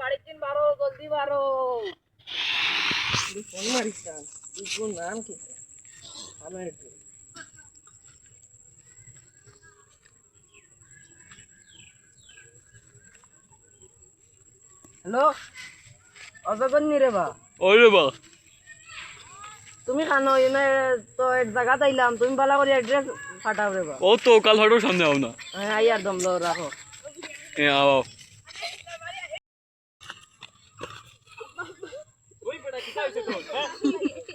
বাড়ির দিন বারো জলদি বারো ফোন মারিস তুই নাম কি আমার একটু হ্যালো অজগন্নি রে বা ওই রে বা তুমি খানো এনে তো এক জায়গা আইলাম তুমি বালা করে অ্যাড্রেস ফাটাও রে বা ও তো কাল হাটের সামনে আও না হ্যাঁ আইয়ার দম লো রাখো আও ওই বেটা কি হইছে তো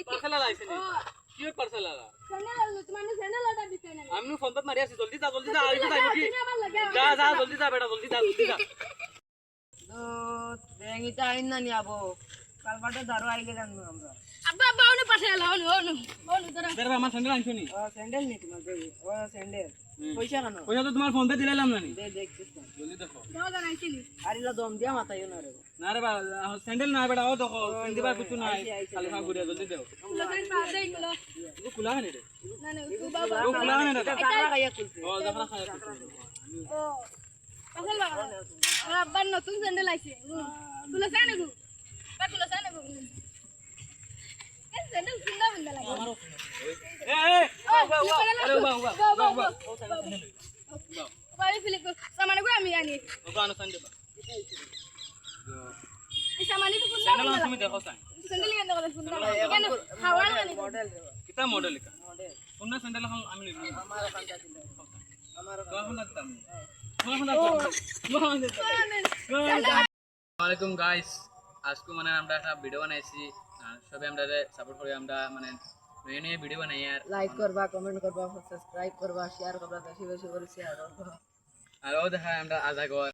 পার্সেল আইছে নি কি পার্সেল আলা আমি ফোন তো মারি আছি জলদি যা আইবি যাইবো কি যা জলদি যা বেটা জলদি যা তো ব্যাংইটা আইন না নিয়াবো কাল বাটে দারো আইলে কেন আমরা আব্বা বাউনে পাশে এলা ওনু তোরা বেটা আমার স্যান্ডেল আনছো নি ও স্যান্ডেল নি তোমার দেই ও স্যান্ডেল পয়সা কেন ওই তো তোমার ফোন পে দিলাম না নি দে দেখছিস না জলদি দেখো দাও জানাইছিলি আরিলা দম দিয়া মাথায় না রে না রে বা স্যান্ডেল না বেটা ও দেখো দিবার কিছু নাই খালি খা ঘুরে জলদি দাও লোকেন পাস দেই গুলো ও কুলা নে রে না না তু বাবা ও কুলা নে রে কাকড়া খাইয়া খুলছে ও দেখো খায় ও পাগল বাবা আমার আব্বার নতুন স্যান্ডেল আইছে তুলো সানে গু বা তুলো সানে গু এই স্যান্ডেল সুন্দর বন্ধ লাগে এ আরে বাবা বাড়ি ফিলে সামানে গো আমি আনি ও গানো স্যান্ডেল এই সামানে তো সুন্দর স্যান্ডেল তুমি দেখো সাই স্যান্ডেল কেন করে সুন্দর কেন হাওয়া না মডেল রে কিতা মডেল কা মডেল কোন স্যান্ডেল আমি নিলাম আমার কাছে দিল আমার কখন লাগতাম আসসালামাইকুম গাইস আজকে মানে আমরা একটা ভিডিও বানাইছি সবে আমরা সাপোর্ট করি আমরা মানে নয় নয় ভিডিও বানাই আর লাইক করবা কমেন্ট করবা সাবস্ক্রাইব করবা শেয়ার করবা বেশি বেশি করে শেয়ার করবা আর ও দেখা আমরা আজা ঘর